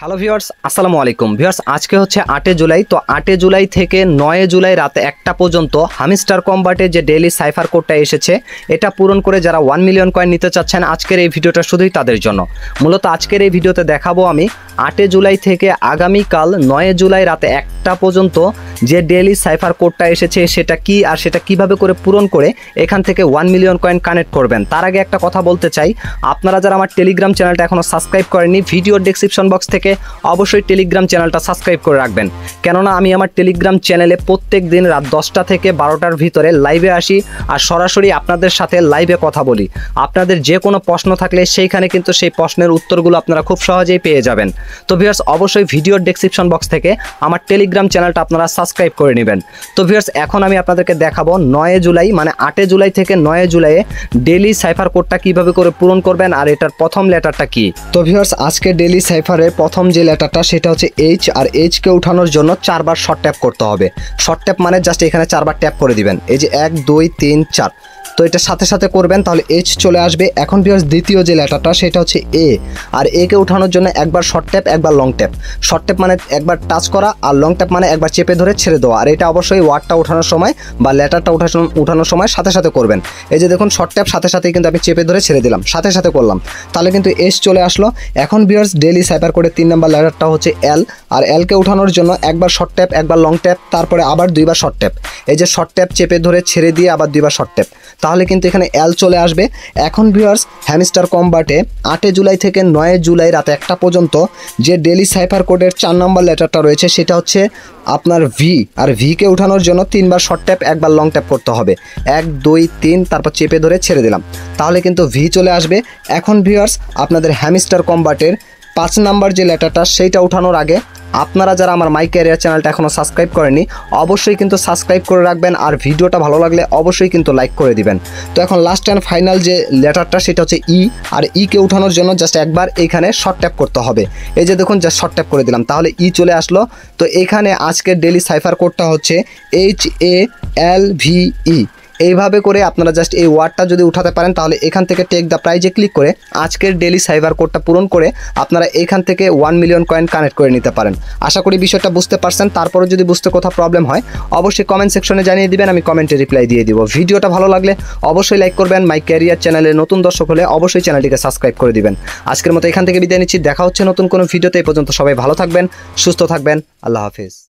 Hello viewers, আসসালামু আলাইকুম viewers. আজকে হচ্ছে 8 জুলাই। তো 8 জুলাই থেকে 9 জুলাই রাতে 1টা পর্যন্ত হামিস্টার কম্বাটে যে ডেইলি সাইফার কোডটা এসেছে এটা পূরণ করে যারা 1 মিলিয়ন কয়েন নিতে চাচ্ছেন আজকের এই ভিডিওটা শুধুই তাদের জন্য। মূলত আজকের এই ভিডিওতে দেখাবো আমি 8 জুলাই থেকে আগামীকাল 9 জুলাই রাতে 1টা পর্যন্ত যে ডেইলি সাইফার কোডটা এসেছে সেটা কি আর সেটা কিভাবে করে পূরণ করে এখান থেকে 1 মিলিয়ন কয়েন কানেক্ট করবেন। তার আগে একটা কথা বলতে চাই, আপনারা যারা আমার টেলিগ্রাম চ্যানেলটা এখনও সাবস্ক্রাইব করেননি ভিডিওর ডেসক্রিপশন বক্স থেকে অবশ্যই টেলিগ্রাম চ্যানেলটা সাবস্ক্রাইব করে রাখবেন, কেননা আমি আমার টেলিগ্রাম চ্যানেলে প্রত্যেক দিন রাত 10টা থেকে 12টার ভিতরে লাইভে আসি আর সরাসরি আপনাদের সাথে লাইভে কথা বলি। আপনাদের যে কোনো প্রশ্ন থাকলে সেইখানে কিন্তু সেই প্রশ্নের উত্তরগুলো আপনারা খুব সহজেই পেয়ে যাবেন। তো ভিউয়ার্স, অবশ্যই ভিডিওর ডেসক্রিপশন বক্স থেকে আমার টেলিগ্রাম চ্যানেলটা আপনারা সাবস্ক্রাইব করে নেবেন। তো ভিউয়ার্স, এখন আমি আপনাদেরকে দেখাবো 9 জুলাই মানে 8 জুলাই থেকে 9 জুলাইয়ে ডেইলি সাইফার কোডটা কিভাবে করে পূরণ করবেন আর এটার প্রথম লেটারটা কি। তো ভিউয়ার্স, আজকে ডেইলি সাইফারের প্রথম যে লেটারটা সেটা হচ্ছে এইচ, আর এইচকে উঠানোর জন্য 4বার শর্ট ট্যাপ করতে হবে। শর্ট ট্যাপ মানে জাস্ট এখানে 4বার ট্যাপ করে দিবেন, এই যে 1 2 3 4। তো এটা সাথে সাথে করবেন, তাহলে এইচ চলে আসবে। এখন ভিউয়ার্স, দ্বিতীয় যে লেটারটা সেটা হচ্ছে এ, আর একে উঠানোর জন্য একবার শর্ট ট্যাপ একবার লং ট্যাপ। শর্ট ট্যাপ মানে একবার টাচ করা আর লং ট্যাপ মানে একবার চেপে ধরে ছেড়ে দেওয়া। আর এটা অবশ্যই ওয়ার্ডটা ওঠানোর সময় বা লেটারটা উঠানোর সময় সাথে সাথে করবেন। এই যে দেখুন, শর্ট ট্যাপ সাথে সাথেই কিন্তু আমি চেপে ধরে ছেড়ে দিলাম, সাথে সাথে করলাম, তাহলে কিন্তু এস চলে আসলো। এখন ভিউয়ার্স, ডেইলি সাইফার কোডের 3 নম্বর লেটারটা হচ্ছে এল, আর এলকে উঠানোর জন্য একবার শর্ট ট্যাপ একবার লং ট্যাপ তারপরে আবার 2বার শর্ট ট্যাপ। এই যে শর্ট ট্যাপ চেপে ধরে ছেড়ে দিয়ে আবার 2বার শর্ট ট্যাপ, তাহলে কিন্তু এখানে এল চলে আসবে। এখন ভিউয়ার্স, হ্যামস্টার কম্বাটে 8 জুলাই থেকে 9 জুলাই রাত 1টা পর্যন্ত যে ডেইলি সাইফার কোডের 4 নম্বর লেটারটা রয়েছে সেটা হচ্ছে আপনার ভি, আর ভিকে উঠানোর জন্য 3বার শর্ট ট্যাপ একবার লং ট্যাপ করতে হবে। 1 2 3 তারপর চেপে ধরে ছেড়ে দিলাম, তাহলে কিন্তু ভি চলে আসবে। এখন ভিউয়ার্স, আপনাদের হ্যামস্টার কম্বাটের 5 নাম্বার যে লেটারটা সেইটা উঠানোর আগে আপনারা যারা আমার মাই ক্যারিয়ার চ্যানেলটা এখনও সাবস্ক্রাইব করেনি অবশ্যই কিন্তু সাবস্ক্রাইব করে রাখবেন, আর ভিডিওটা ভালো লাগলে অবশ্যই কিন্তু লাইক করে দিবেন। তো এখন লাস্ট অ্যান্ড ফাইনাল যে লেটারটা সেটা হচ্ছে ই, আর ইকে উঠানোর জন্য জাস্ট একবার এইখানে শর্ট ট্যাপ করতে হবে। এই যে দেখুন, জাস্ট শর্ট ট্যাপ করে দিলাম, তাহলে ই চলে আসলো। তো এখানে আজকের ডেইলি সাইফার কোডটা হচ্ছে HALVE। এইভাবে করে আপনারা জাস্ট এই ওয়ার্ডটা যদি উঠাতে পারেন তাহলে এখান থেকে টেক দ্য প্রাইজে ক্লিক করে আজকের ডেইলি সাইফার কোডটা পূরণ করে আপনারা এখান থেকে 1 মিলিয়ন কয়েন কানেক্ট করে নিতে পারেন। আশা করি বিষয়টা বুঝতে পারছেন। তারপরে যদি বুঝতে কোথাও প্রবলেম হয় অবশ্যই কমেন্ট সেকশনে জানিয়ে দিবেন, আমি কমেন্টে রিপ্লাই দিয়ে দিব। ভিডিওটা ভালো লাগলে অবশ্যই লাইক করবেন। মাই ক্যারিয়ার চ্যানেলে নতুন দর্শক হলে অবশ্যই চ্যানেলটিকে সাবস্ক্রাইব করে দিবেন। আজকের মতো এখান থেকে বিদায় নিচ্ছি, দেখা হচ্ছে নতুন কোনো ভিডিওতে। এই পর্যন্ত সবাই ভালো থাকবেন, সুস্থ থাকবেন, আল্লাহ হাফেজ।